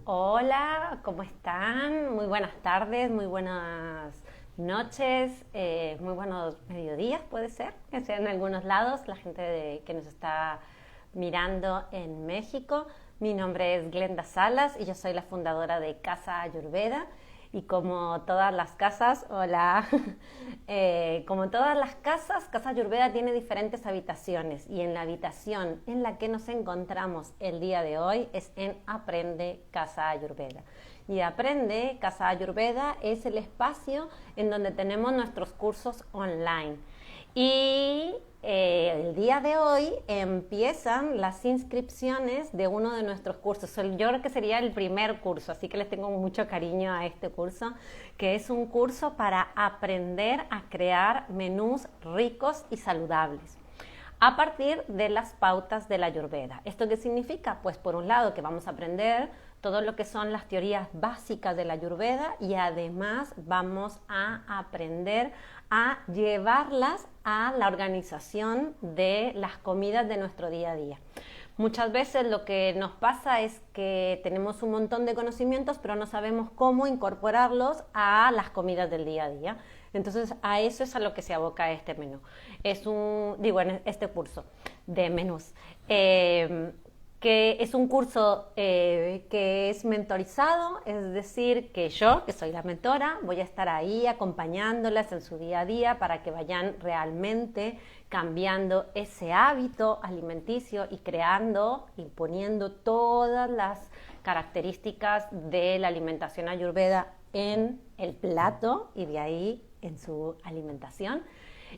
Hola, ¿cómo están? Muy buenas tardes, muy buenas noches, muy buenos mediodías, puede ser, que sea en algunos lados, la gente que nos está mirando en México. Mi nombre es Glenda Salas y yo soy la fundadora de Casa Ayurveda. Y como todas las casas, hola, como todas las casas, Casa Ayurveda tiene diferentes habitaciones y en la habitación en la que nos encontramos el día de hoy es en Aprende Casa Ayurveda. Y Aprende Casa Ayurveda es el espacio en donde tenemos nuestros cursos online. Y el día de hoy empiezan las inscripciones de uno de nuestros cursos. Yo creo que sería el primer curso, así que les tengo mucho cariño a este curso, que es un curso para aprender a crear menús ricos y saludables a partir de las pautas de la Ayurveda. ¿Esto qué significa? Pues por un lado que vamos a aprender todo lo que son las teorías básicas de la Ayurveda y además vamos a aprender a llevarlas a la organización de las comidas de nuestro día a día. Muchas veces lo que nos pasa es que tenemos un montón de conocimientos, pero no sabemos cómo incorporarlos a las comidas del día a día. Entonces, a eso es a lo que se aboca este menú. Este curso de menús. Que es un curso que es mentorizado, es decir, que yo, que soy la mentora, voy a estar ahí acompañándolas en su día a día para que vayan realmente cambiando ese hábito alimenticio y creando y poniendo todas las características de la alimentación ayurveda en el plato y de ahí en su alimentación,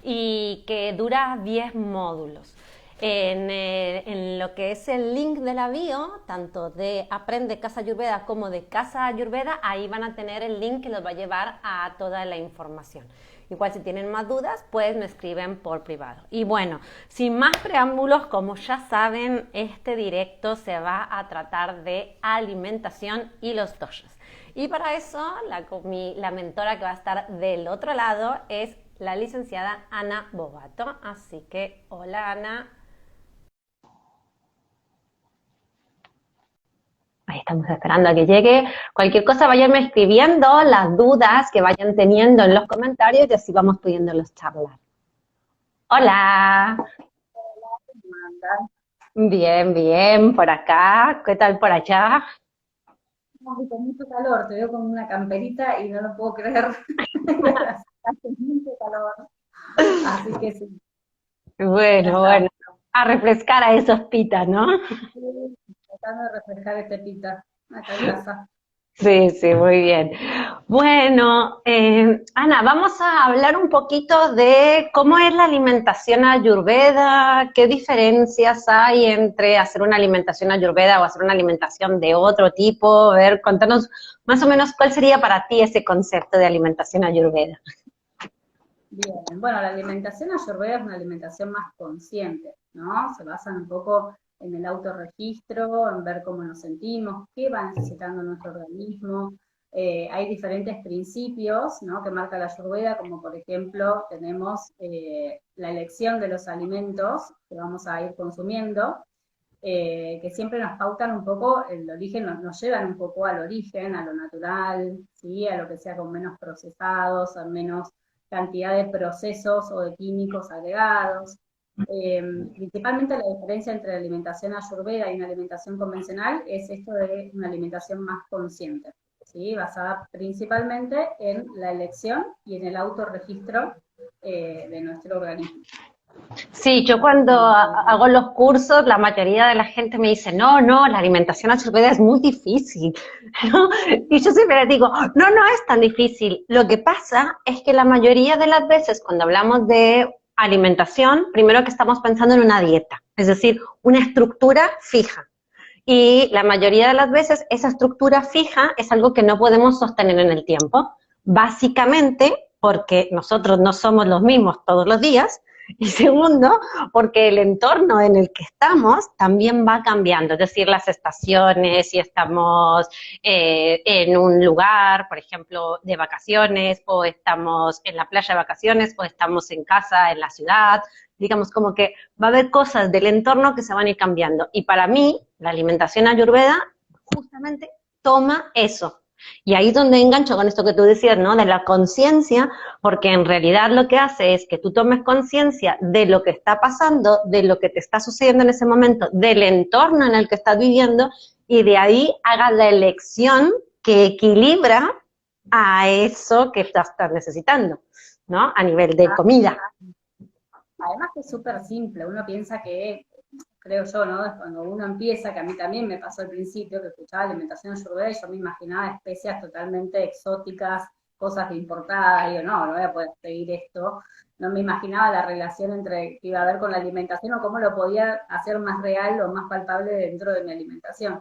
y que dura 10 módulos. En lo que es el link de la bio, tanto de Aprende Casa Ayurveda como de Casa Ayurveda, ahí van a tener el link que los va a llevar a toda la información. Igual si tienen más dudas, pues me escriben por privado. Y bueno, sin más preámbulos, como ya saben, este directo se va a tratar de alimentación y los doshas. Y para eso, la mentora que va a estar del otro lado es la licenciada Ana Bogato. Así que, hola Ana. Ahí estamos esperando a que llegue. Cualquier cosa vayanme escribiendo, las dudas que vayan teniendo en los comentarios y así vamos pudiéndolos charlar. Hola. Bien, bien, por acá. ¿Qué tal por allá? Con mucho calor, te veo con una camperita y no lo puedo creer. Hace mucho calor. Así que sí, ya Bueno, está. bueno. A refrescar a esos pitas, ¿no? Tratando de refrescar este pita acá en casa. Sí, sí, muy bien. Bueno, Ana, vamos a hablar un poquito de cómo es la alimentación ayurveda, qué diferencias hay entre hacer una alimentación ayurveda o hacer una alimentación de otro tipo. A ver, contanos más o menos cuál sería para ti ese concepto de alimentación ayurveda. Bien, bueno, la alimentación ayurveda es una alimentación más consciente, ¿no? Se basa un poco en el autorregistro, en ver cómo nos sentimos, qué va necesitando nuestro organismo. Hay diferentes principios, ¿no?, que marca la ayurveda, como por ejemplo tenemos la elección de los alimentos que vamos a ir consumiendo, que siempre nos pautan un poco el origen, nos llevan un poco al origen, a lo natural, ¿sí?, a lo que sea con menos procesados, a menos cantidad de procesos o de químicos agregados. Eh, Principalmente la diferencia entre la alimentación ayurveda y una alimentación convencional es esto de una alimentación más consciente, ¿sí?, basada principalmente en la elección y en el autorregistro de nuestro organismo. Sí, yo cuando hago los cursos, la mayoría de la gente me dice, no, no, la alimentación ayurveda es muy difícil, ¿no? Y yo siempre les digo, no, no es tan difícil. Lo que pasa es que la mayoría de las veces cuando hablamos de alimentación, primero que estamos pensando en una dieta, es decir, una estructura fija. Y la mayoría de las veces esa estructura fija es algo que no podemos sostener en el tiempo, básicamente porque nosotros no somos los mismos todos los días, y segundo, porque el entorno en el que estamos también va cambiando, es decir, las estaciones, si estamos en un lugar, por ejemplo, de vacaciones, o estamos en la playa de vacaciones, o estamos en casa, en la ciudad, digamos como que va a haber cosas del entorno que se van a ir cambiando. Y para mí, la alimentación ayurveda justamente toma eso. Y ahí es donde engancho con esto que tú decías, ¿no? De la conciencia, porque en realidad lo que hace es que tú tomes conciencia de lo que está pasando, de lo que te está sucediendo en ese momento, del entorno en el que estás viviendo, y de ahí hagas la elección que equilibra a eso que estás necesitando, ¿no? A nivel de comida. Además que es súper simple, uno piensa que, creo yo, ¿no? Cuando uno empieza, que a mí también me pasó al principio, que escuchaba alimentación ayurveda y yo me imaginaba especias totalmente exóticas, cosas importadas, digo, no voy a poder seguir esto. No me imaginaba la relación entre que iba a haber con la alimentación o cómo lo podía hacer más real o más palpable dentro de mi alimentación.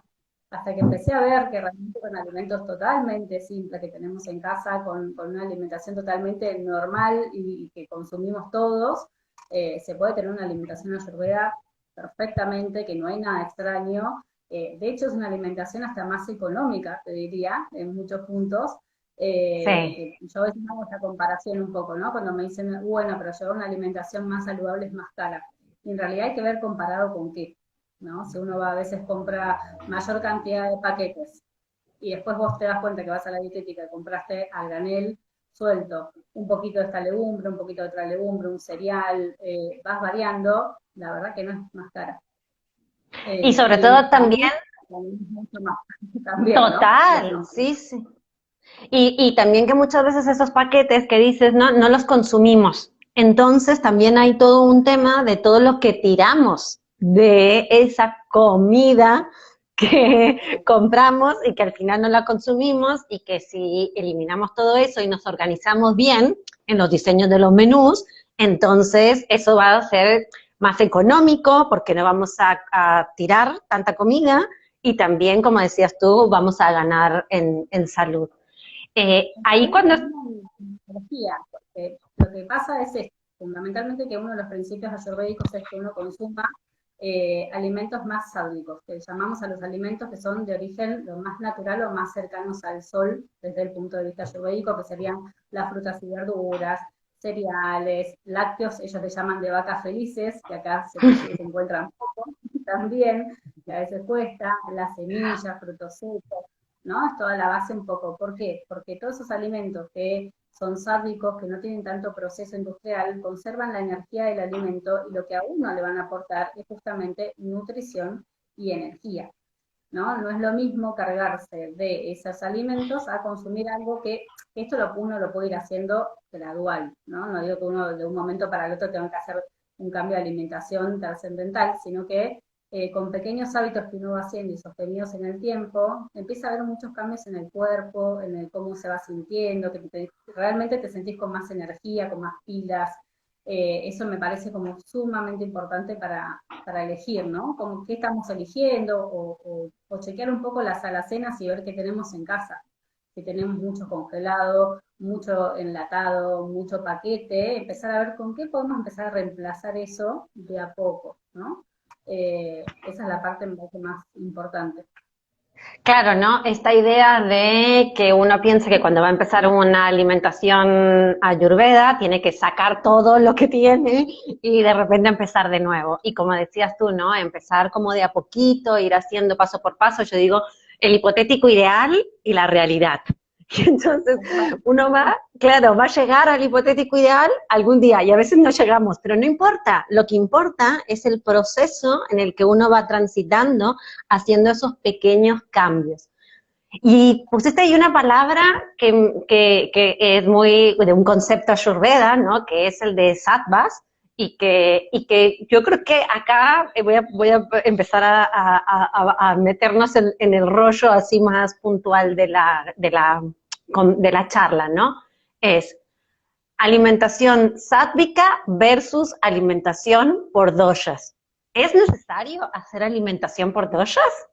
Hasta que empecé a ver que realmente con alimentos totalmente simples que tenemos en casa, con una alimentación totalmente normal y que consumimos todos, se puede tener una alimentación ayurveda perfectamente, que no hay nada extraño. De hecho, es una alimentación hasta más económica, te diría, en muchos puntos. Sí. Yo a veces hago esta comparación un poco, ¿no? Cuando me dicen, bueno, pero llevar una alimentación más saludable es más cara. Y en realidad hay que ver comparado con qué, ¿no? Si uno va a veces compra mayor cantidad de paquetes y después vos te das cuenta que vas a la dietética y compraste a granel suelto un poquito de esta legumbre, un poquito de otra legumbre, un cereal, vas variando, la verdad que no es más cara. Y sobre Y todo también, también es mucho más, también, ¿no? total, sí, sí. Y también que muchas veces esos paquetes que dices, no, no los consumimos. Entonces también hay todo un tema de todo lo que tiramos de esa comida que compramos y que al final no la consumimos, y que si eliminamos todo eso y nos organizamos bien en los diseños de los menús, entonces eso va a ser más económico porque no vamos a tirar tanta comida, y también, como decías tú, vamos a ganar en salud. Ahí Ahí cuando... también energía, porque lo que pasa es esto, fundamentalmente que uno de los principios ayurvédicos es que uno consuma alimentos más sádicos, que llamamos a los alimentos que son de origen lo más natural o más cercanos al sol desde el punto de vista ayurvédico, que serían las frutas y verduras, cereales, lácteos, ellos le llaman de vacas felices, que acá se encuentran poco también, que a veces cuesta, las semillas, frutos secos, ¿no? Es toda la base un poco. ¿Por qué? Porque todos esos alimentos que son sádicos, que no tienen tanto proceso industrial, conservan la energía del alimento y lo que a uno le van a aportar es justamente nutrición y energía, ¿no? No es lo mismo cargarse de esos alimentos a consumir algo que esto uno lo puede ir haciendo gradual, ¿no? No digo que uno de un momento para el otro tenga que hacer un cambio de alimentación trascendental, sino que con pequeños hábitos que uno va haciendo y sostenidos en el tiempo, empieza a haber muchos cambios en el cuerpo, en el cómo se va sintiendo, que realmente te sentís con más energía, con más pilas. Eso me parece como sumamente importante para elegir, ¿no? Como qué estamos eligiendo o chequear un poco las alacenas y ver qué tenemos en casa. Si tenemos mucho congelado, mucho enlatado, mucho paquete, empezar a ver con qué podemos empezar a reemplazar eso de a poco, ¿no? Esa es la parte me parece más importante. Claro, ¿no? Esta idea de que uno piensa que cuando va a empezar una alimentación ayurveda tiene que sacar todo lo que tiene y de repente empezar de nuevo. Y como decías tú, ¿no? Empezar como de a poquito, ir haciendo paso por paso. Yo digo, el hipotético ideal y la realidad. Y entonces uno va, claro, va a llegar al hipotético ideal algún día, y a veces no llegamos, pero no importa. Lo que importa es el proceso en el que uno va transitando, haciendo esos pequeños cambios. Y pusiste ahí una palabra que es muy de un concepto ayurveda, ¿no? Que es el de sattvas, y que yo creo que acá voy a empezar a meternos en el rollo así más puntual de la charla, ¿no? Es alimentación sátvica versus alimentación por doshas. ¿Es necesario hacer alimentación por doshas?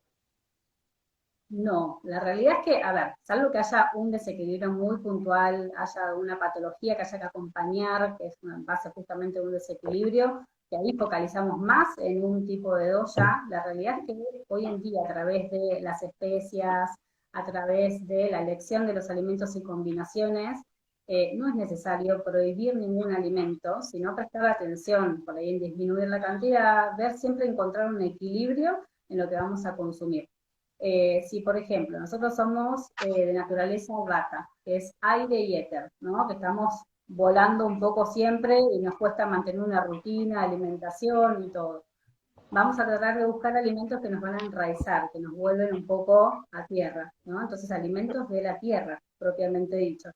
No, la realidad es que, a ver, salvo que haya un desequilibrio muy puntual, haya una patología que haya que acompañar, que es en base justamente a un desequilibrio, que ahí focalizamos más en un tipo de doya, la realidad es que hoy en día a través de las especias, a través de la elección de los alimentos y combinaciones, no es necesario prohibir ningún alimento, sino prestar atención, por ahí en disminuir la cantidad, ver siempre encontrar un equilibrio en lo que vamos a consumir. Si, por ejemplo, nosotros somos de naturaleza vata, que es aire y éter, ¿no? Que estamos volando un poco siempre y nos cuesta mantener una rutina, alimentación y todo. Vamos a tratar de buscar alimentos que nos van a enraizar, que nos vuelven un poco a tierra, ¿no? Entonces, alimentos de la tierra, propiamente dicho.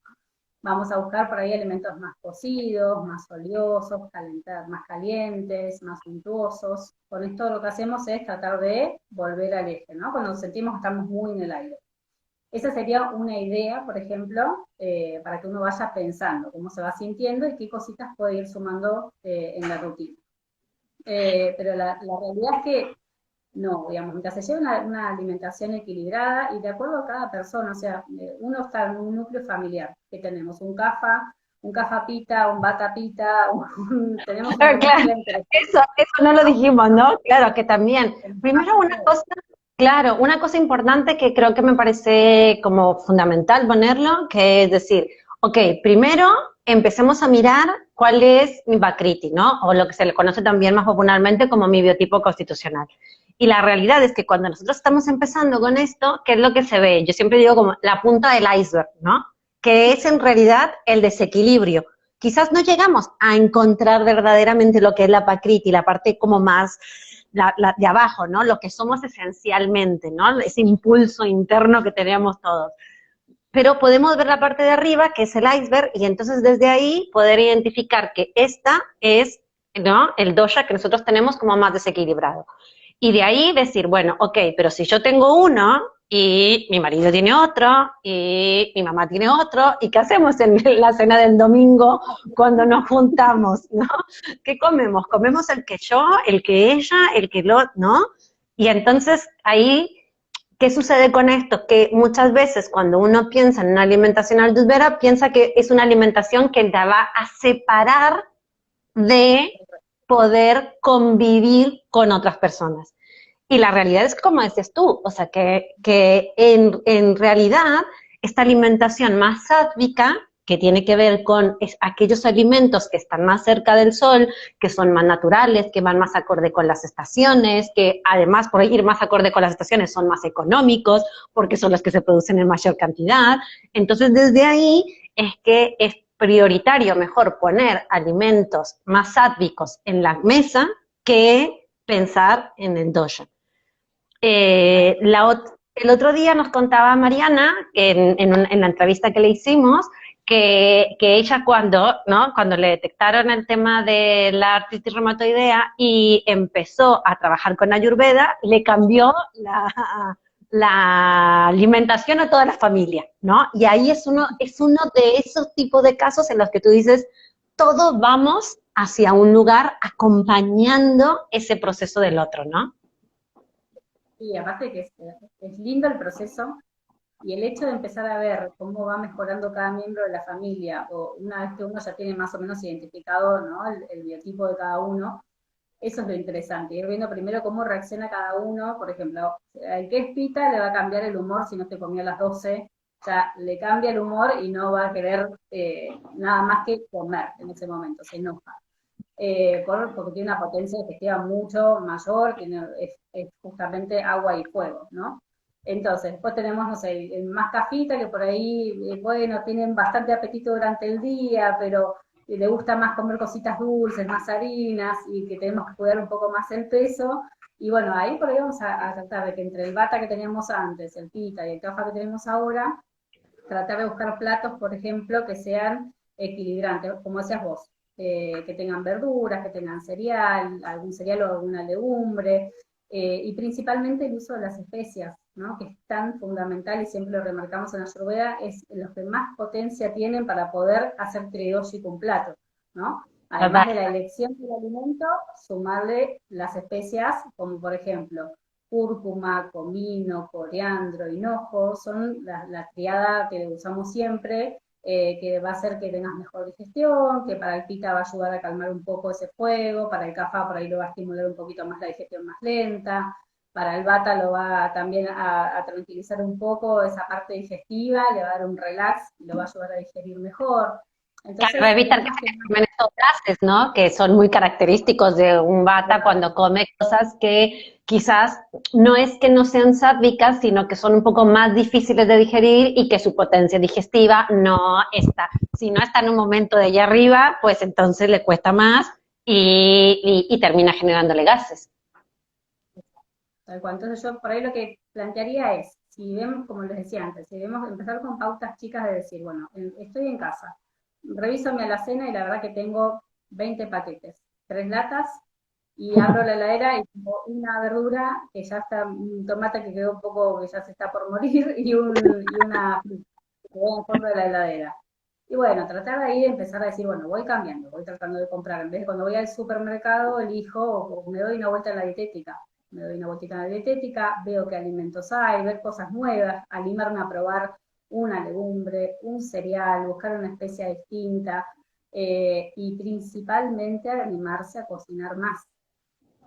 Vamos a buscar por ahí alimentos más cocidos, más oleosos, calentar, más calientes, más untuosos. Con esto lo que hacemos es tratar de volver al eje, ¿no? Cuando sentimos que estamos muy en el aire. Esa sería una idea, por ejemplo, para que uno vaya pensando cómo se va sintiendo y qué cositas puede ir sumando en la rutina. Pero la realidad es que no, digamos, mientras se lleve una alimentación equilibrada y de acuerdo a cada persona, o sea, uno está en un núcleo familiar, que tenemos un cafa pita, un bata pita, tenemos una Claro, claro. mezcla entre Eso no lo dijimos, ¿no? Claro, que también. Primero una todo. cosa, claro, una cosa importante que creo que me parece como fundamental ponerlo, que es decir, ok, primero empecemos a mirar cuál es mi Bakriti, ¿no? O lo que se le conoce también más popularmente como mi biotipo constitucional. Y la realidad es que cuando nosotros estamos empezando con esto, ¿qué es lo que se ve? Yo siempre digo como la punta del iceberg, ¿no? Que es en realidad el desequilibrio. Quizás no llegamos a encontrar verdaderamente lo que es la Pakriti, la parte como más de abajo, ¿no? Lo que somos esencialmente, ¿no? Ese impulso interno que tenemos todos. Pero podemos ver la parte de arriba, que es el iceberg, y entonces desde ahí poder identificar que esta es, ¿no? El dosha que nosotros tenemos como más desequilibrado. Y de ahí decir, bueno, ok, pero si yo tengo uno y mi marido tiene otro y mi mamá tiene otro, ¿y qué hacemos en la cena del domingo cuando nos juntamos, ¿no? ¿Qué comemos? Comemos el que yo, el que ella, el que lo, ¿no? Y entonces ahí, ¿qué sucede con esto? Que muchas veces cuando uno piensa en una alimentación ayurveda, piensa que es una alimentación que te va a separar de poder convivir con otras personas. Y la realidad es como decías tú, o sea, que en realidad esta alimentación más sádvica, que tiene que ver con aquellos alimentos que están más cerca del sol, que son más naturales, que van más acorde con las estaciones, que además por ir más acorde con las estaciones son más económicos, porque son los que se producen en mayor cantidad. Entonces, desde ahí es que es prioritario mejor poner alimentos más sádvicos en la mesa que pensar en el dosha. El otro día nos contaba Mariana, en la entrevista que le hicimos, que ella cuando le detectaron el tema de la artritis reumatoidea y empezó a trabajar con Ayurveda, le cambió la alimentación a toda la familia, ¿no? Y ahí es uno de esos tipos de casos en los que tú dices, todos vamos hacia un lugar acompañando ese proceso del otro, ¿no? Sí, aparte que es lindo el proceso y el hecho de empezar a ver cómo va mejorando cada miembro de la familia, o una vez que uno ya tiene más o menos identificado, ¿no? el biotipo de cada uno, eso es lo interesante, ir viendo primero cómo reacciona cada uno. Por ejemplo, el que es pita le va a cambiar el humor si no te comió a las 12, ya le cambia el humor y no va a querer nada más que comer en ese momento, se enoja. Porque tiene una potencia digestiva mucho mayor, es justamente agua y fuego, ¿no? Entonces, después tenemos, no sé, más cafita, que por ahí, bueno, tienen bastante apetito durante el día, pero le gusta más comer cositas dulces, más harinas, y que tenemos que cuidar un poco más el peso. Y bueno, ahí por ahí vamos a tratar de que entre el bata que teníamos antes, el pita y el kafa que tenemos ahora, tratar de buscar platos, por ejemplo, que sean equilibrantes, como decías vos, que tengan verduras, que tengan cereal, algún cereal o alguna legumbre, y principalmente el uso de las especias, ¿no? Que es tan fundamental y siempre lo remarcamos en la Ayurveda, es los que más potencia tienen para poder hacer tridoshi con plato, ¿no? Además de la elección del alimento, sumarle las especias, como por ejemplo cúrcuma, comino, coriandro, hinojo, son la triada que usamos siempre, que va a hacer que tengas mejor digestión, que para el pita va a ayudar a calmar un poco ese fuego, para el kapha por ahí lo va a estimular un poquito más la digestión más lenta, para el vata lo va también a tranquilizar un poco esa parte digestiva, le va a dar un relax y lo va a ayudar a digerir mejor. Claro, Entonces, evitar que tenemos que se formen estos gases, ¿no? Que son muy característicos de un bata cuando come cosas que quizás no es que no sean sádvicas, sino que son un poco más difíciles de digerir y que su potencia digestiva no está. Si no está en un momento de allá arriba, pues entonces le cuesta más y termina generándole gases. Tal cual. Entonces yo por ahí lo que plantearía es, si vemos, como les decía antes, si vemos empezar con pautas chicas de decir, bueno, estoy en casa, reviso mi alacena y la verdad que tengo 20 paquetes, 3 latas, y abro la heladera y tengo una verdura que ya está, un tomate que quedó un poco, que ya se está por morir, y una fruta que quedó en el fondo de la heladera. Y bueno, tratar de ahí empezar a decir, bueno, voy cambiando, voy tratando de comprar. En vez de cuando voy al supermercado, elijo o me doy una vuelta en la dietética. Me doy una vueltita en la dietética, veo qué alimentos hay, ver cosas nuevas, animarme a probar una legumbre, un cereal, buscar una especie distinta y principalmente animarse a cocinar más.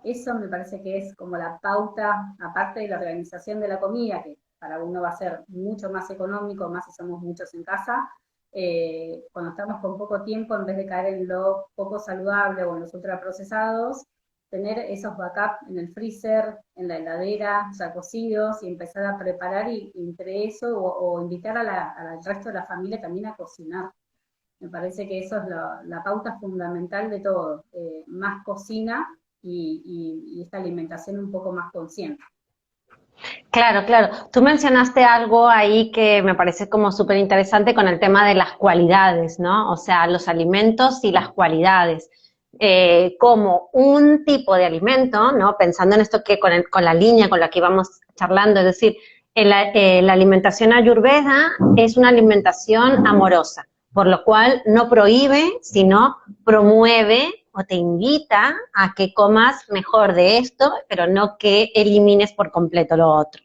Eso me parece que es como la pauta, aparte de la organización de la comida, que para uno va a ser mucho más económico, más si somos muchos en casa, cuando estamos con poco tiempo, en vez de caer en lo poco saludable o en los ultraprocesados, tener esos backups en el freezer, en la heladera, ya cocidos, y empezar a preparar y entre eso, o invitar al resto de la familia también a cocinar. Me parece que eso es la pauta fundamental de todo, más cocina y esta alimentación un poco más consciente. Claro, claro. Tú mencionaste algo ahí que me parece como súper interesante con el tema de las cualidades, ¿no? O sea, los alimentos y las cualidades. Como un tipo de alimento, ¿no? Pensando en esto que con la línea con la que íbamos charlando, es decir, la alimentación ayurveda es una alimentación amorosa, por lo cual no prohíbe, sino promueve o te invita a que comas mejor de esto, pero no que elimines por completo lo otro.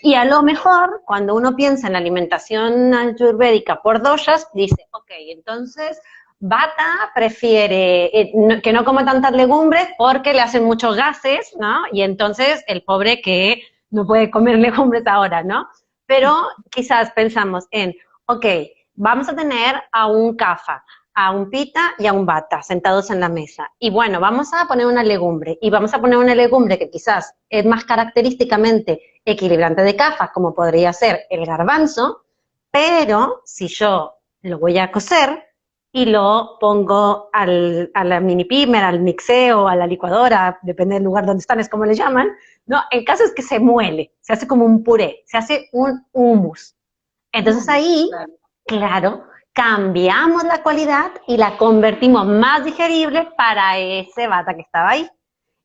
Y a lo mejor, cuando uno piensa en la alimentación ayurvédica por doshas, dice, ok, entonces Vata prefiere que no coma tantas legumbres porque le hacen muchos gases, ¿no? Y entonces el pobre que no puede comer legumbres ahora, ¿no? Pero quizás pensamos en, ok, vamos a tener a un Kapha, a un Pita y a un Vata sentados en la mesa. Y bueno, vamos a poner una legumbre. Y vamos a poner una legumbre que quizás es más característicamente equilibrante de Kapha, como podría ser el garbanzo, pero si yo lo voy a cocer y lo pongo a la mini pimer, al mixeo, a la licuadora, depende del lugar donde están, es como le llaman, ¿no? El caso es que se muele, se hace como un puré, se hace un hummus. Entonces ahí, Claro. claro, cambiamos la cualidad y la convertimos más digerible para ese bata que estaba ahí.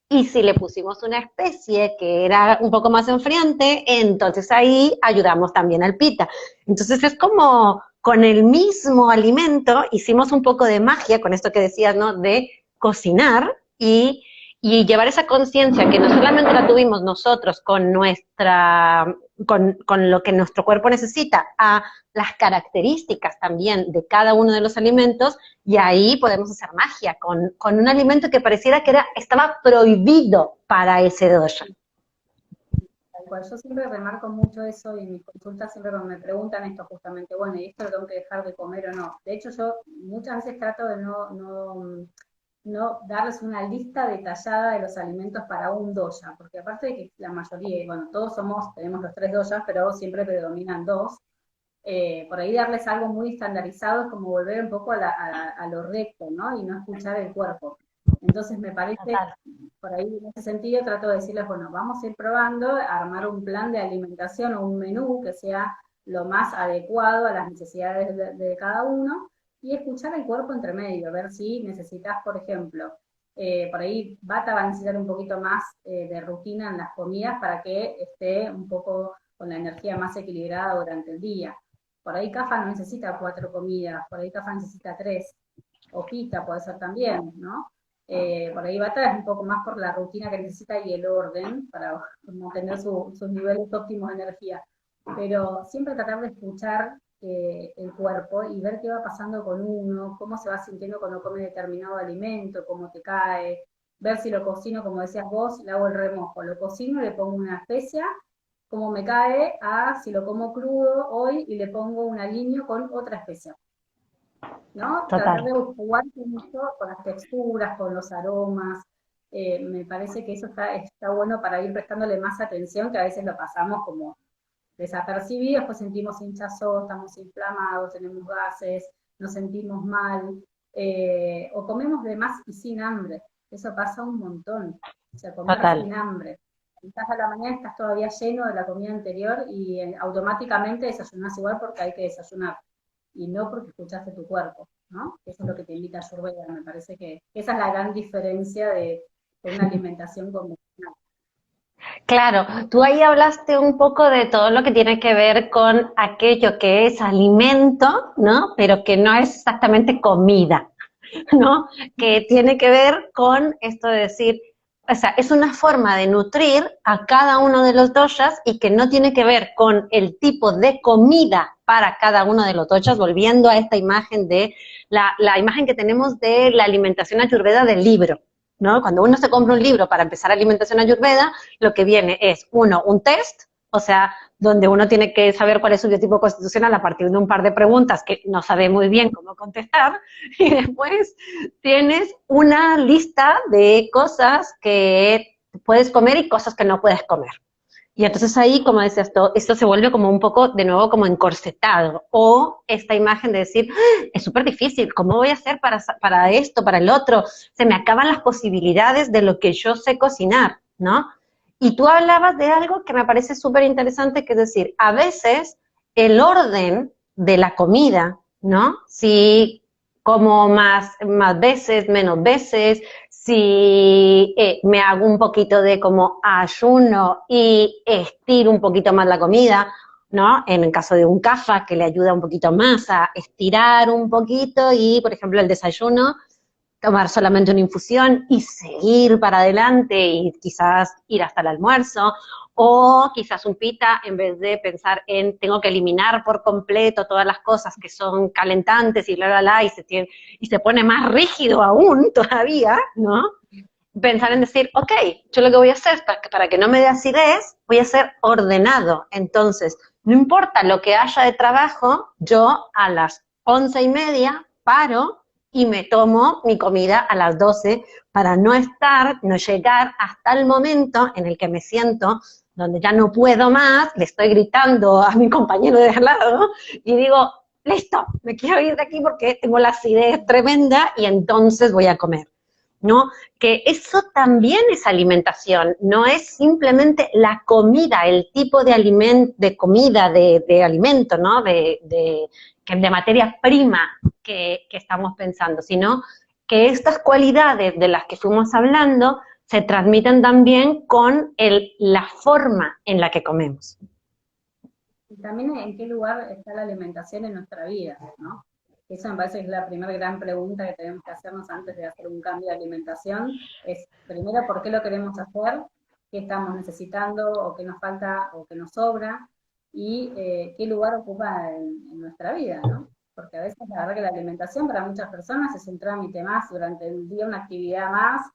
Y si le pusimos una especie que era un poco más enfriante, entonces ahí ayudamos también al pita. Entonces es como con el mismo alimento hicimos un poco de magia con esto que decías, ¿no? De cocinar y llevar esa conciencia que no solamente la tuvimos nosotros con lo que nuestro cuerpo necesita, a las características también de cada uno de los alimentos, y ahí podemos hacer magia con un alimento que pareciera que estaba prohibido para ese dosha. Tal cual. Yo siempre remarco mucho eso y en mis consultas siempre cuando me preguntan esto justamente, bueno, ¿y esto lo tengo que dejar de comer o no? De hecho, yo muchas veces trato de no darles una lista detallada de los alimentos para un dosha, porque aparte de que la mayoría, bueno, todos tenemos los 3 doshas, pero siempre predominan dos. Por ahí darles algo muy estandarizado es como volver un poco a lo recto, ¿no? Y no escuchar el cuerpo. Entonces me parece, Total. por ahí en ese sentido trato de decirles, bueno, vamos a ir probando, a armar un plan de alimentación o un menú que sea lo más adecuado a las necesidades de cada uno y escuchar el cuerpo entre medio, ver si necesitas, por ejemplo, por ahí Bata va a necesitar un poquito más de rutina en las comidas para que esté un poco con la energía más equilibrada durante el día. Por ahí Cafa no necesita 4 comidas, por ahí Cafa necesita 3, o Pita puede ser también, ¿no? Por ahí Bata es un poco más por la rutina que necesita y el orden para mantener sus niveles óptimos de energía. Pero siempre tratar de escuchar el cuerpo y ver qué va pasando con uno, cómo se va sintiendo cuando come determinado alimento, cómo te cae, ver si lo cocino, como decías vos, le hago el remojo, lo cocino, le pongo una especia como me cae a si lo como crudo hoy y le pongo un aliño con otra especia, ¿no? Tratar Total. de jugar con esto, con las texturas, con los aromas, me parece que eso está bueno para ir prestándole más atención, que a veces lo pasamos como desapercibidos, pues sentimos hinchazón, estamos inflamados, tenemos gases, nos sentimos mal, o comemos de más y sin hambre. Eso pasa un montón. O sea, comer Total. sin hambre. Estás a la mañana, estás todavía lleno de la comida anterior y automáticamente desayunás igual porque hay que desayunar y no porque escuchaste tu cuerpo, ¿no? Eso es lo que te invita a Ayurveda. Me parece que esa es la gran diferencia de una alimentación convencional. Claro, tú ahí hablaste un poco de todo lo que tiene que ver con aquello que es alimento, ¿no? Pero que no es exactamente comida, ¿no? Que tiene que ver con esto de decir, o sea, es una forma de nutrir a cada uno de los doshas y que no tiene que ver con el tipo de comida para cada uno de los doshas, volviendo a esta imagen de la imagen que tenemos de la alimentación ayurveda del libro, ¿no? Cuando uno se compra un libro para empezar alimentación ayurveda, lo que viene es, uno, un test, o sea, donde uno tiene que saber cuál es su biotipo constitucional a partir de un par de preguntas que no sabe muy bien cómo contestar, y después tienes una lista de cosas que puedes comer y cosas que no puedes comer. Y entonces ahí, como decías, esto se vuelve como un poco, de nuevo, como encorsetado. O esta imagen de decir, ¡ah! Es súper difícil, ¿cómo voy a hacer para esto, para el otro? Se me acaban las posibilidades de lo que yo sé cocinar, ¿no? Y tú hablabas de algo que me parece súper interesante, que es decir, a veces el orden de la comida, ¿no? Si como más veces, menos veces, si me hago un poquito de como ayuno y estiro un poquito más la comida, ¿no? En el caso de un kapha, que le ayuda un poquito más a estirar un poquito y, por ejemplo, el desayuno, tomar solamente una infusión y seguir para adelante y quizás ir hasta el almuerzo, o quizás un pita, en vez de pensar en tengo que eliminar por completo todas las cosas que son calentantes y y se pone más rígido aún todavía, ¿no? Pensar en decir, ok, yo lo que voy a hacer para que no me dé acidez, voy a ser ordenado. Entonces, no importa lo que haya de trabajo, yo a las 11:30 paro y me tomo mi comida a las 12 para no llegar hasta el momento en el que me siento donde ya no puedo más, le estoy gritando a mi compañero de al lado y digo, listo, me quiero ir de aquí porque tengo la acidez tremenda y entonces voy a comer, ¿no? Que eso también es alimentación, no es simplemente la comida, el tipo de comida, de alimento, ¿no? De materia prima que estamos pensando, sino que estas cualidades de las que fuimos hablando se transmiten también con la forma en la que comemos. Y también en qué lugar está la alimentación en nuestra vida, ¿no? Esa me parece que es la primera gran pregunta que tenemos que hacernos antes de hacer un cambio de alimentación. Es, primero, ¿por qué lo queremos hacer? ¿Qué estamos necesitando o qué nos falta o qué nos sobra? Y qué lugar ocupa en nuestra vida, ¿no? Porque a veces la verdad que la alimentación para muchas personas es un trámite más durante el día, una actividad más,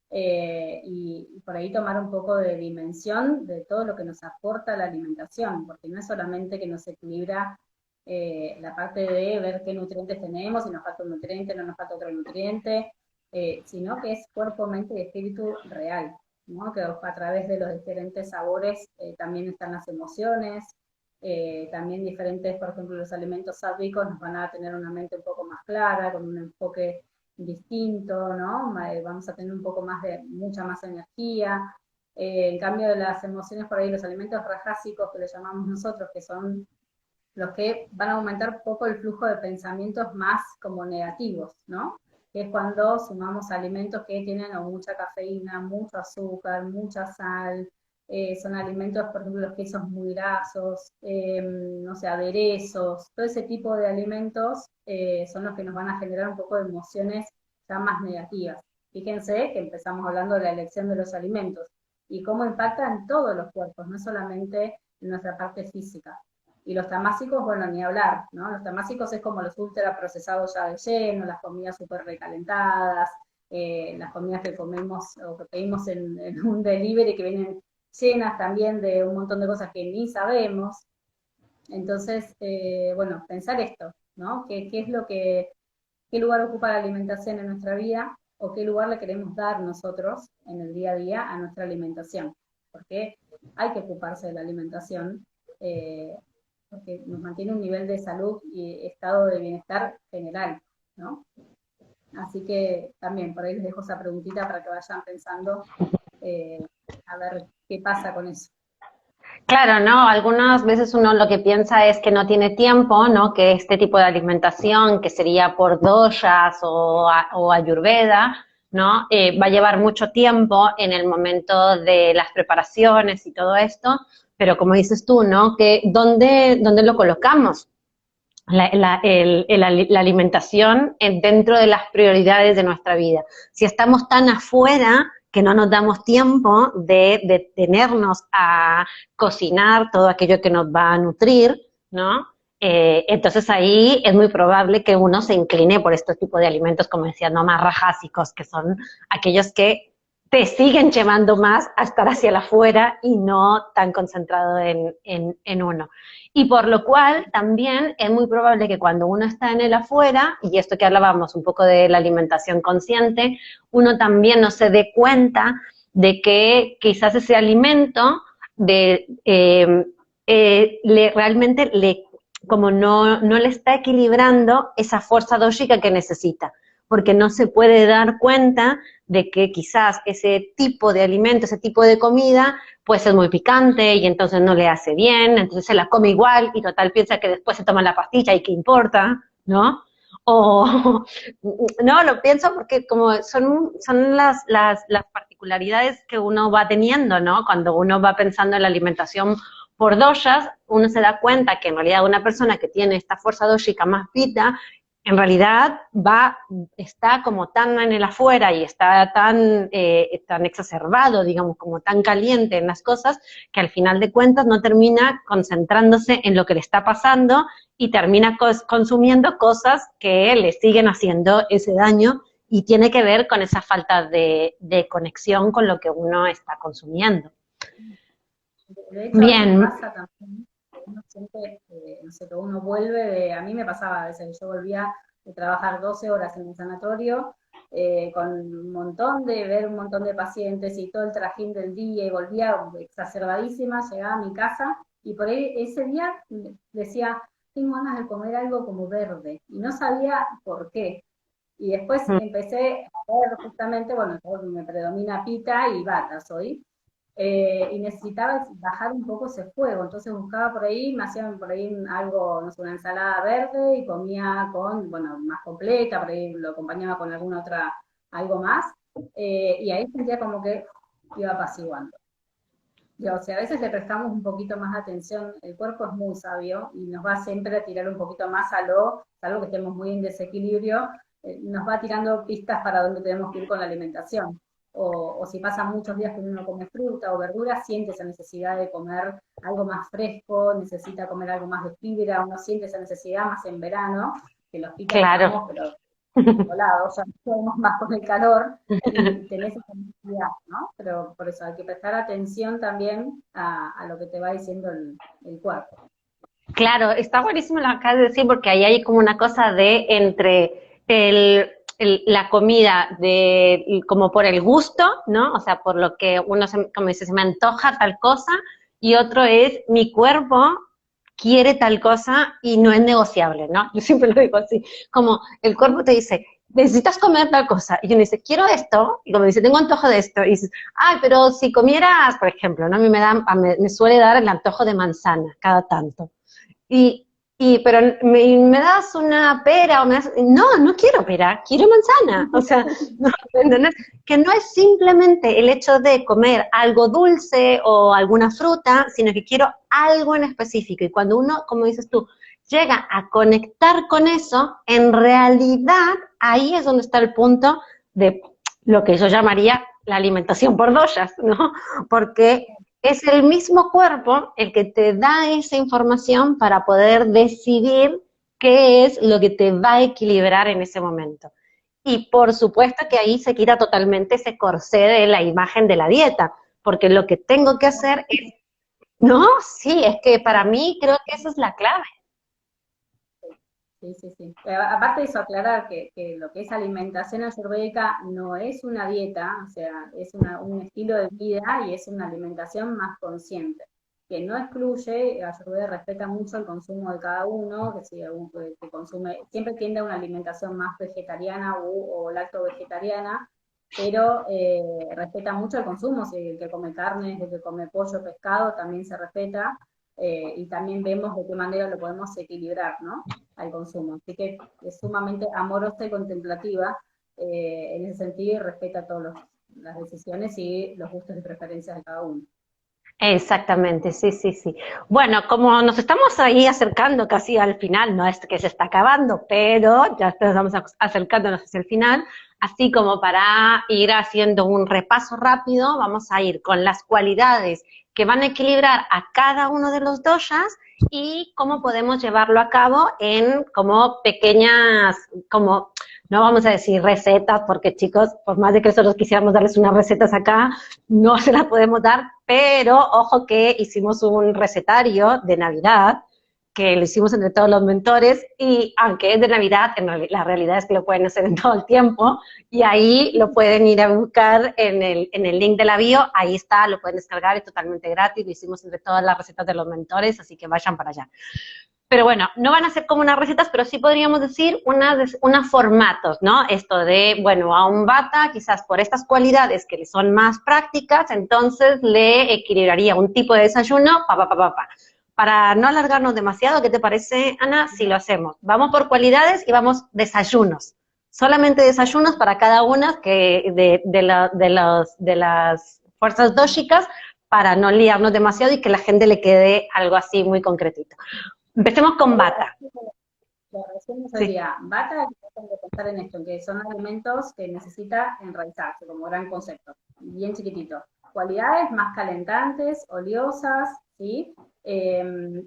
y por ahí tomar un poco de dimensión de todo lo que nos aporta la alimentación, porque no es solamente que nos equilibra la parte de ver qué nutrientes tenemos, si nos falta un nutriente, no nos falta otro nutriente, sino que es cuerpo, mente y espíritu real, ¿no? Que a través de los diferentes sabores también están las emociones, también diferentes, por ejemplo, los alimentos sádvicos nos van a tener una mente un poco más clara, con un enfoque distinto, ¿no? Vamos a tener un poco más de, mucha más energía. En cambio, de las emociones por ahí, los alimentos rajásicos que le llamamos nosotros, que son los que van a aumentar un poco el flujo de pensamientos más como negativos, ¿no? Que es cuando sumamos alimentos que tienen o mucha cafeína, mucho azúcar, mucha sal, son alimentos, por ejemplo, los quesos muy grasos, no sé, aderezos, todo ese tipo de alimentos son los que nos van a generar un poco de emociones ya más negativas. Fíjense que empezamos hablando de la elección de los alimentos y cómo impacta en todos los cuerpos, no solamente en nuestra parte física. Y los tamásicos, bueno, ni hablar, ¿no? Los tamásicos es como los ultraprocesados ya de lleno, las comidas súper recalentadas, las comidas que comemos o que pedimos en un delivery que vienen llenas también de un montón de cosas que ni sabemos. Entonces, bueno, pensar esto, ¿no? ¿Qué es lo que, qué lugar ocupa la alimentación en nuestra vida? o qué lugar le queremos dar nosotros en el día a día a nuestra alimentación. Porque hay que ocuparse de la alimentación, porque nos mantiene un nivel de salud y estado de bienestar general, ¿no? Así que también por ahí les dejo esa preguntita para que vayan pensando eh, a ver qué pasa con eso. Claro, ¿no? Algunas veces uno lo que piensa es que no tiene tiempo, ¿no? Que este tipo de alimentación, que sería por doshas o ayurveda, ¿no? Va a llevar mucho tiempo en el momento de las preparaciones y todo esto, pero como dices tú, ¿no? Que ¿dónde lo colocamos? La alimentación dentro de las prioridades de nuestra vida. Si estamos tan afuera que no nos damos tiempo de detenernos a cocinar todo aquello que nos va a nutrir, ¿no? Entonces ahí es muy probable que uno se incline por este tipo de alimentos, como decía, no más rajásicos, que son aquellos que te siguen llevando más a estar hacia el afuera y no tan concentrado en uno. Y por lo cual también es muy probable que cuando uno está en el afuera, y esto que hablábamos un poco de la alimentación consciente, uno también no se dé cuenta de que quizás ese alimento realmente como no le está equilibrando esa fuerza dóxica que necesita, porque no se puede dar cuenta de que quizás ese tipo de alimento, ese tipo de comida, pues es muy picante y entonces no le hace bien, entonces se la come igual y total piensa que después se toma la pastilla y qué importa, ¿no? O, no, lo pienso porque como son las particularidades que uno va teniendo, ¿no? Cuando uno va pensando en la alimentación por doshas, uno se da cuenta que en realidad una persona que tiene esta fuerza dóxica más pita, en realidad está como tan en el afuera y está tan exacerbado, digamos, como tan caliente en las cosas, que al final de cuentas no termina concentrándose en lo que le está pasando y termina consumiendo cosas que le siguen haciendo ese daño y tiene que ver con esa falta de conexión con lo que uno está consumiendo. De hecho, a veces Bien. pasa también, que uno siente, no sé, que uno vuelve a mí me pasaba a veces, yo volvía de trabajar 12 horas en el sanatorio, con ver un montón de pacientes y todo el trajín del día, y volvía exacerbadísima, llegaba a mi casa, y por ahí ese día decía, tengo ganas de comer algo como verde, y no sabía por qué. Y después empecé a ver justamente, bueno, me predomina pita y bata soy, y necesitaba bajar un poco ese fuego, entonces buscaba por ahí, me hacían por ahí algo, no sé, una ensalada verde y comía bueno, más completa, por ahí lo acompañaba con alguna otra, algo más, y ahí sentía como que iba apaciguando. O sea, a veces le prestamos un poquito más atención, el cuerpo es muy sabio y nos va siempre a tirar un poquito más salvo que estemos muy en desequilibrio, nos va tirando pistas para dónde tenemos que ir con la alimentación. O si pasan muchos días que uno no come fruta o verdura, siente esa necesidad de comer algo más fresco, necesita comer algo más de fibra, uno siente esa necesidad más en verano, que los picas Claro. estamos, pero volados, ya no podemos más con el calor y tenés esa necesidad, ¿no? Pero por eso hay que prestar atención también a lo que te va diciendo el cuerpo. Claro, está buenísimo lo que acabas de decir porque ahí hay como una cosa de entre la comida como por el gusto, ¿no? O sea, por lo que uno, como dice, se me antoja tal cosa, y otro es mi cuerpo quiere tal cosa y no es negociable, ¿no? Yo siempre lo digo así, como el cuerpo te dice, necesitas comer tal cosa, y uno dice, quiero esto, y como dice, tengo antojo de esto, y dices, ay, pero si comieras, por ejemplo, ¿no? A mí me suele dar el antojo de manzana cada tanto. Y, pero me das una pera o me das, no quiero pera, quiero manzana. O sea, no, ¿entendés? Que no es simplemente el hecho de comer algo dulce o alguna fruta, sino que quiero algo en específico. Y cuando uno, como dices tú, llega a conectar con eso, en realidad ahí es donde está el punto de lo que yo llamaría la alimentación por doshas, ¿no? Porque es el mismo cuerpo el que te da esa información para poder decidir qué es lo que te va a equilibrar en ese momento. Y por supuesto que ahí se quita totalmente ese corsé de la imagen de la dieta, porque lo que tengo que hacer es, no, sí, es que para mí creo que esa es la clave. Sí, sí, sí. Aparte de eso, aclarar que lo que es alimentación ayurvédica no es una dieta, o sea, es un estilo de vida y es una alimentación más consciente, que no excluye, Ayurveda respeta mucho el consumo de cada uno, que si que consume, siempre tiende a una alimentación más vegetariana o lacto-vegetariana, pero respeta mucho el consumo, si el que come carne, el que come pollo, pescado, también se respeta, y también vemos de qué manera lo podemos equilibrar, ¿no? Al consumo. Así que es sumamente amorosa y contemplativa en ese sentido y respeta todas las decisiones y los gustos y preferencias de cada uno. Exactamente, sí, sí, sí. Bueno, como nos estamos ahí acercando casi al final, no es que se está acabando, pero ya estamos acercándonos hacia el final, así como para ir haciendo un repaso rápido, vamos a ir con las cualidades que van a equilibrar a cada uno de los doshas y cómo podemos llevarlo a cabo en como pequeñas, como no vamos a decir recetas, porque chicos, por más de que nosotros quisiéramos darles unas recetas acá, no se las podemos dar, pero ojo que hicimos un recetario de Navidad, que lo hicimos entre todos los mentores, y aunque es de Navidad, la realidad es que lo pueden hacer en todo el tiempo, y ahí lo pueden ir a buscar en el link de la bio, ahí está, lo pueden descargar, es totalmente gratis, lo hicimos entre todas las recetas de los mentores, así que vayan para allá. Pero bueno, no van a ser como unas recetas, pero sí podríamos decir unos formatos, ¿no? Esto de, bueno, a un bata, quizás por estas cualidades que le son más prácticas, entonces le equilibraría un tipo de desayuno, Para no alargarnos demasiado, ¿qué te parece, Ana, si lo hacemos? Vamos por cualidades y vamos desayunos. Solamente desayunos para cada una de las fuerzas dóxicas para no liarnos demasiado y que la gente le quede algo así muy concretito. Empecemos con bata. La resumen Sí. sería, bata, tengo que pensar en esto, que son alimentos que necesita enraizarse como gran concepto, bien chiquitito. Cualidades más calentantes, oleosas, ¿sí?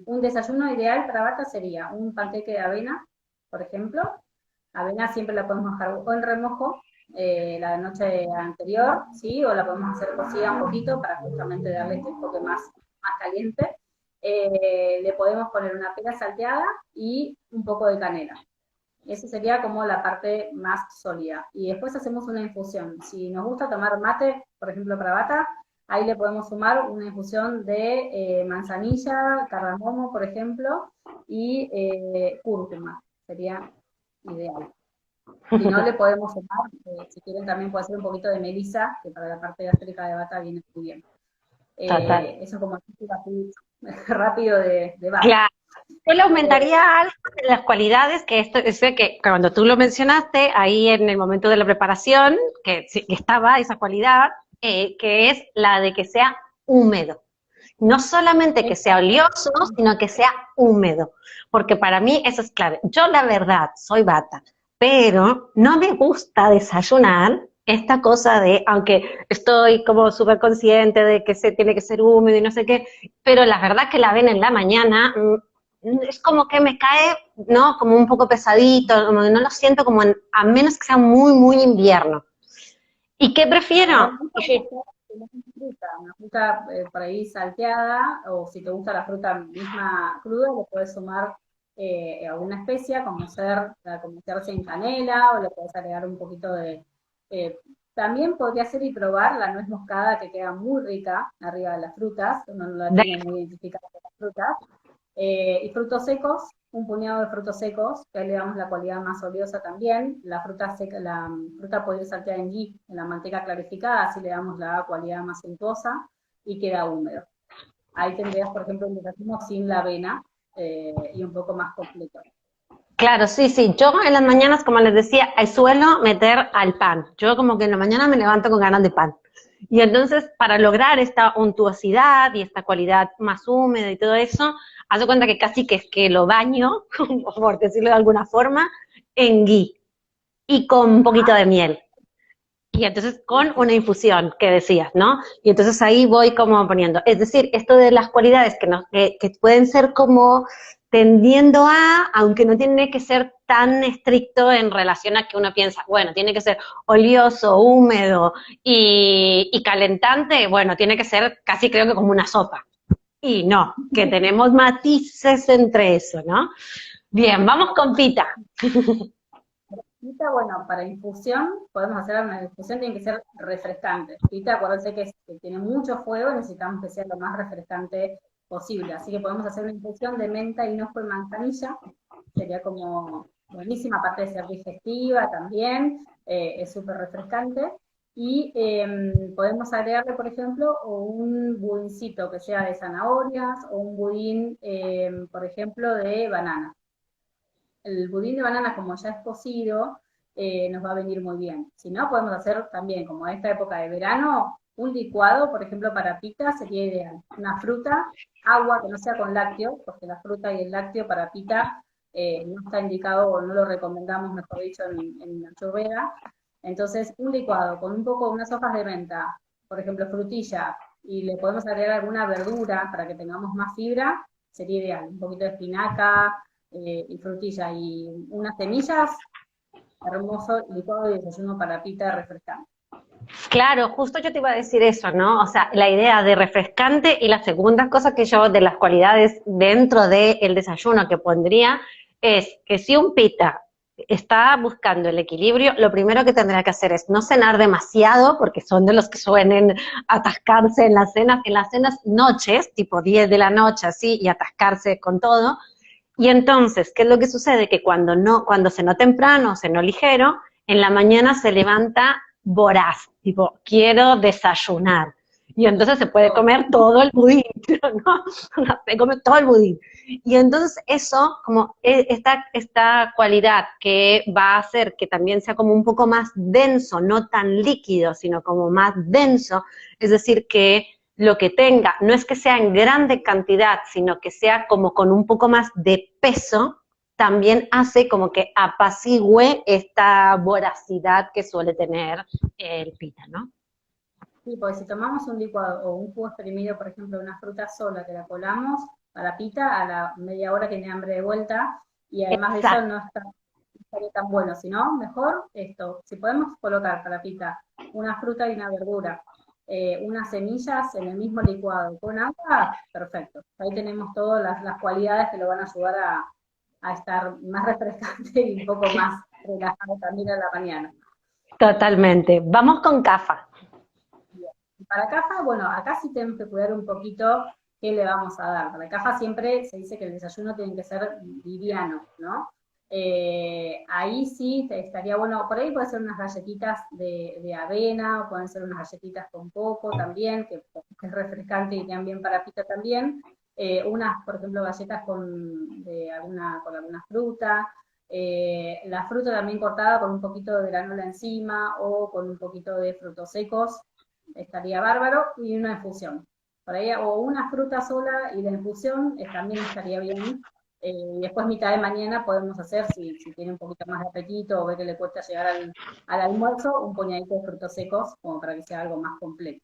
Un desayuno ideal para bata sería un panqueque de avena, por ejemplo. Avena siempre la podemos dejar o en remojo la noche anterior, ¿sí? O la podemos hacer cocida un poquito para justamente darle este toque más caliente. Le podemos poner una pera salteada y un poco de canela. Esa sería como la parte más sólida. Y después hacemos una infusión. Si nos gusta tomar mate, por ejemplo, para bata, ahí le podemos sumar una infusión de manzanilla, cardamomo, por ejemplo, y cúrcuma. Sería ideal. Si no, le podemos sumar, si quieren también puede ser un poquito de melisa, que para la parte gástrica de bata viene muy bien. Total. Eso como así rápido de bata. Claro. Yo le aumentaría algo de las cualidades, que esto es que cuando tú lo mencionaste, ahí en el momento de la preparación, que, sí, que estaba esa cualidad, que es la de que sea húmedo. No solamente que sea oleoso, sino que sea húmedo, porque para mí eso es clave. Yo la verdad soy bata, pero no me gusta desayunar esta cosa de, aunque estoy como súper consciente de que se tiene que ser húmedo y no sé qué, pero la verdad que la ven en la mañana, es como que me cae, ¿no? Como un poco pesadito, como que no lo siento como, a menos que sea muy, muy invierno. ¿Y qué prefiero? Una fruta por ahí salteada, o si te gusta la fruta misma cruda, le puedes sumar alguna especia, como ser sin canela, o le puedes agregar un poquito de... eh, también podría ser y probar la nuez moscada, que queda muy rica arriba de las frutas, uno no la tiene muy identificada con las frutas, y frutos secos, un puñado de frutos secos, que ahí le damos la cualidad más oleosa también. La fruta seca, la fruta puede ir salteada en ghee, en la manteca clarificada, así le damos la cualidad más suntuosa y queda húmedo. Ahí tendrías, por ejemplo, un desayuno sin la avena y un poco más completo. Claro, sí, sí. Yo en las mañanas, como les decía, suelo meter al pan. Yo como que en la mañana me levanto con ganas de pan. Y entonces, para lograr esta untuosidad y esta cualidad más húmeda y todo eso, haz de cuenta que casi que es que lo baño, por decirlo de alguna forma, en ghee y con un poquito de miel. Y entonces con una infusión que decías, ¿no? Y entonces ahí voy como poniendo. Es decir, esto de las cualidades que pueden ser como tendiendo a, aunque no tiene que ser tan estricto en relación a que uno piensa, bueno, tiene que ser oleoso, húmedo y calentante, bueno, tiene que ser casi creo que como una sopa. Y no, que tenemos matices entre eso, ¿no? Bien, vamos con pita. Pita, bueno, para infusión, podemos hacer una infusión, tiene que ser refrescante. Pita, acuérdense que tiene mucho fuego, necesitamos que sea lo más refrescante posible. Así que podemos hacer una infusión de menta, hinojo y manzanilla. Sería como buenísima, aparte de ser digestiva también, es súper refrescante. Y podemos agregarle, por ejemplo, o un budincito que sea de zanahorias o un budín, por ejemplo, de banana. El budín de banana, como ya es cocido, nos va a venir muy bien. Si no, podemos hacer también, como en esta época de verano, un licuado, por ejemplo, para pita sería ideal. Una fruta, agua que no sea con lácteo, porque la fruta y el lácteo para pita no está indicado o no lo recomendamos, mejor dicho, en la churrera. Entonces, un licuado con un poco, unas hojas de menta, por ejemplo, frutilla, y le podemos agregar alguna verdura para que tengamos más fibra, sería ideal. Un poquito de espinaca, y frutilla y unas semillas, hermoso licuado de desayuno para pita refrescante. Claro, justo yo te iba a decir eso, ¿no? O sea, la idea de refrescante y la segunda cosa que yo de las cualidades dentro del desayuno que pondría es que si un pita está buscando el equilibrio, lo primero que tendrá que hacer es no cenar demasiado, porque son de los que suelen atascarse en las cenas noches, tipo 10 de la noche así, y atascarse con todo. Y entonces, ¿qué es lo que sucede? Que cuando cenó temprano, cenó ligero, en la mañana se levanta voraz, tipo, quiero desayunar. Y entonces se puede comer todo el budín, ¿no? Se come todo el budín. Y entonces eso, como esta cualidad que va a hacer que también sea como un poco más denso, no tan líquido, sino como más denso, es decir, que lo que tenga, no es que sea en grande cantidad, sino que sea como con un poco más de peso, también hace como que apacigüe esta voracidad que suele tener el pita, ¿no? Sí, porque si tomamos un licuado o un jugo exprimido, por ejemplo, de una fruta sola que la colamos a la pita, a la media hora tiene hambre de vuelta, y además de eso Exacto. no estaría tan bueno, sino mejor esto, si podemos colocar para la pita una fruta y una verdura, unas semillas en el mismo licuado con agua, perfecto. Ahí tenemos todas las cualidades que lo van a ayudar a estar más refrescante y un poco más relajado también a la mañana. Totalmente. Vamos con CAFA. Y para caja, bueno, acá sí tenemos que cuidar un poquito qué le vamos a dar. Para caja siempre se dice que el desayuno tiene que ser liviano, ¿no? Ahí sí estaría bueno, por ahí puede ser unas galletitas de avena, o pueden ser unas galletitas con coco también, que es refrescante y quedan bien para pita también. Unas, por ejemplo, galletas con alguna fruta. La fruta también cortada con un poquito de granola encima o con un poquito de frutos secos, estaría bárbaro, y una infusión. Por ahí, o una fruta sola y la infusión también estaría bien. Y después mitad de mañana podemos hacer, si tiene un poquito más de apetito o ve que le cuesta llegar al almuerzo, un puñadito de frutos secos, como para que sea algo más completo.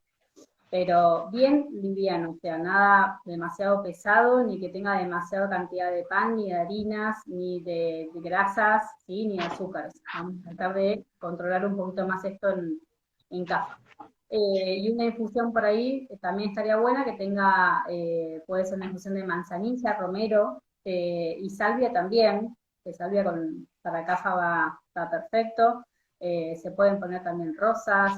Pero bien liviano, o sea, nada demasiado pesado, ni que tenga demasiada cantidad de pan, ni de harinas, ni de grasas, ¿sí? Ni de azúcares. Vamos a tratar de controlar un poquito más esto en casa. Y una infusión por ahí también estaría buena, que tenga, puede ser una infusión de manzanilla, romero, y salvia también, que salvia para caja va perfecto. Se pueden poner también rosas,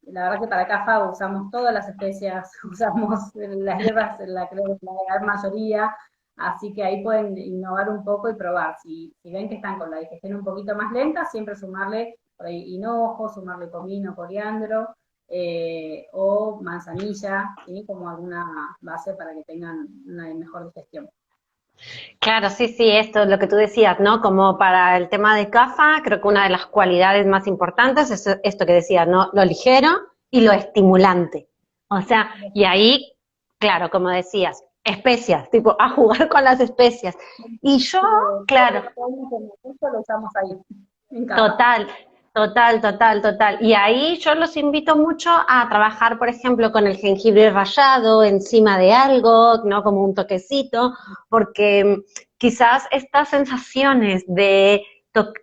la verdad que para caja usamos todas las especias, usamos las hierbas, creo que la gran mayoría, así que ahí pueden innovar un poco y probar. Si ven que están con la digestión un poquito más lenta, siempre sumarle por ahí hinojo, sumarle comino, coriandro, o manzanilla, ¿sí? Como alguna base para que tengan una mejor digestión. Claro, sí, sí, esto es lo que tú decías, ¿no? Como para el tema de CAFA, creo que una de las cualidades más importantes es esto que decías, ¿no? Lo ligero y lo estimulante. O sea, y ahí, claro, como decías, especias, tipo, a jugar con las especias. Y yo, Todo claro, lo que podemos en el gusto lo usamos ahí, en caja. total, total, total, total. Y ahí yo los invito mucho a trabajar, por ejemplo, con el jengibre rallado encima de algo, ¿no? Como un toquecito, porque quizás estas sensaciones de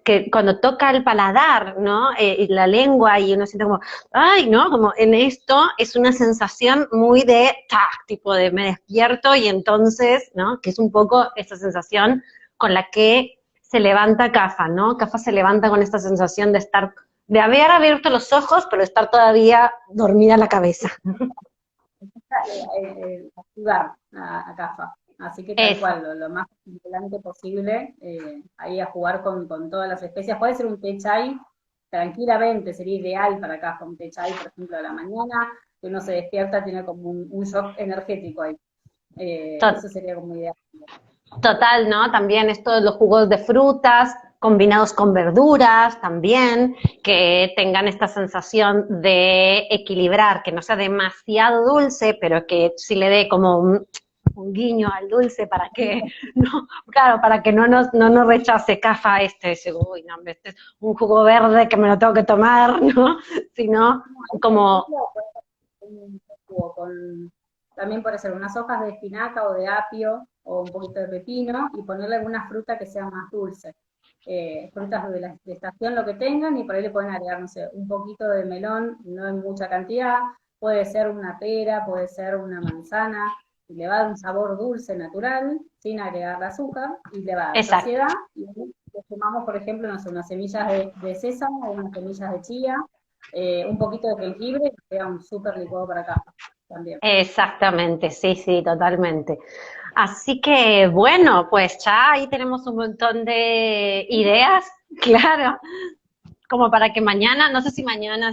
que cuando toca el paladar, ¿no? Y la lengua y uno siente como, ay, ¿no? Como en esto es una sensación muy de, ¡tac! Tipo de me despierto y entonces, ¿no? Que es un poco esa sensación con la que se levanta Cafa, ¿no? Cafa se levanta con esta sensación de haber abierto los ojos, pero estar todavía dormida la cabeza. Activar a CAFA. Así que tal cual, lo más estimulante posible, ahí a jugar con todas las especias. Puede ser un té chai, tranquilamente, sería ideal para CAFA, un té chai, por ejemplo, a la mañana, que uno se despierta, tiene como un shock energético ahí. Eso sería como ideal. Total, ¿no? También esto de los jugos de frutas combinados con verduras también, que tengan esta sensación de equilibrar, que no sea demasiado dulce, pero que sí le dé como un guiño al dulce para que, no, claro, para que no nos rechace Cafa dice, uy, no, este es un jugo verde que me lo tengo que tomar, ¿no? Sino como... También puede ser unas hojas de espinaca o de apio o un poquito de pepino y ponerle alguna fruta que sea más dulce. Frutas de la estación, lo que tengan, y por ahí le pueden agregar, no sé, un poquito de melón, no en mucha cantidad, puede ser una pera, puede ser una manzana, y le va a dar un sabor dulce natural, sin agregar azúcar, y le va a dar saciedad, y le sumamos, por ejemplo, no sé, unas semillas de sésamo o unas semillas de chía, un poquito de jengibre, y queda un súper licuado para acá también. Exactamente, sí, sí, totalmente. Así que bueno, pues ya ahí tenemos un montón de ideas, claro, como para que mañana, no sé si mañana,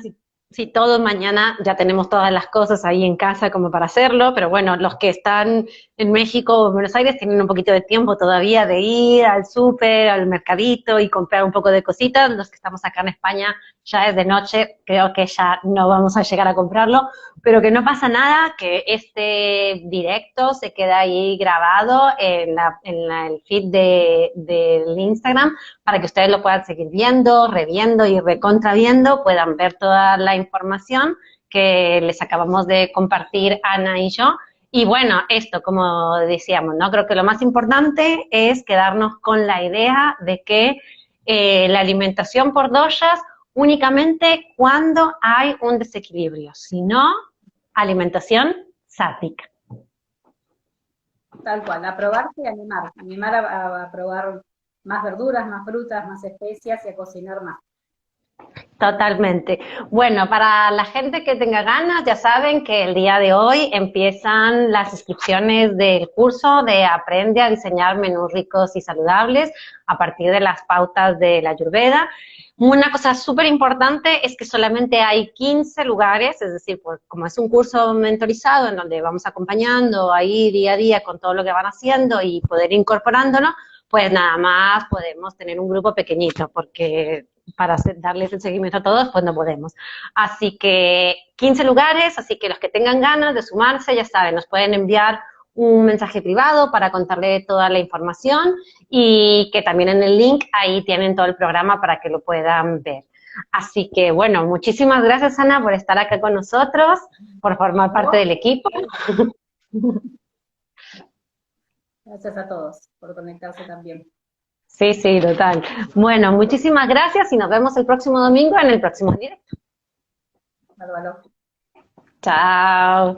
si todos mañana ya tenemos todas las cosas ahí en casa como para hacerlo, pero bueno, los que están en México o en Buenos Aires tienen un poquito de tiempo todavía de ir al súper, al mercadito y comprar un poco de cositas. Los que estamos acá en España ya es de noche, creo que ya no vamos a llegar a comprarlo, pero que no pasa nada, que este directo se queda ahí grabado en el feed del Instagram para que ustedes lo puedan seguir viendo, reviendo y recontraviendo, puedan ver toda la información que les acabamos de compartir Ana y yo. Y bueno, esto, como decíamos, ¿no? Creo que lo más importante es quedarnos con la idea de que la alimentación por doshas únicamente cuando hay un desequilibrio, si no, alimentación sática. Tal cual, a probarse y animar a probar más verduras, más frutas, más especias y a cocinar más. Totalmente. Bueno, para la gente que tenga ganas, ya saben que el día de hoy empiezan las inscripciones del curso de Aprende a diseñar menús ricos y saludables a partir de las pautas de la Ayurveda. Una cosa súper importante es que solamente hay 15 lugares, es decir, pues, como es un curso mentorizado en donde vamos acompañando ahí día a día con todo lo que van haciendo y poder incorporándolo, pues nada más podemos tener un grupo pequeñito, porque para darles el seguimiento a todos, pues no podemos. Así que 15 lugares, así que los que tengan ganas de sumarse, ya saben, nos pueden enviar un mensaje privado para contarle toda la información y que también en el link ahí tienen todo el programa para que lo puedan ver. Así que, bueno, muchísimas gracias, Ana, por estar acá con nosotros, por formar parte del equipo. Gracias a todos por conectarse también. Sí, sí, total. Bueno, muchísimas gracias y nos vemos el próximo domingo en el próximo directo. Bárbaro. Chao.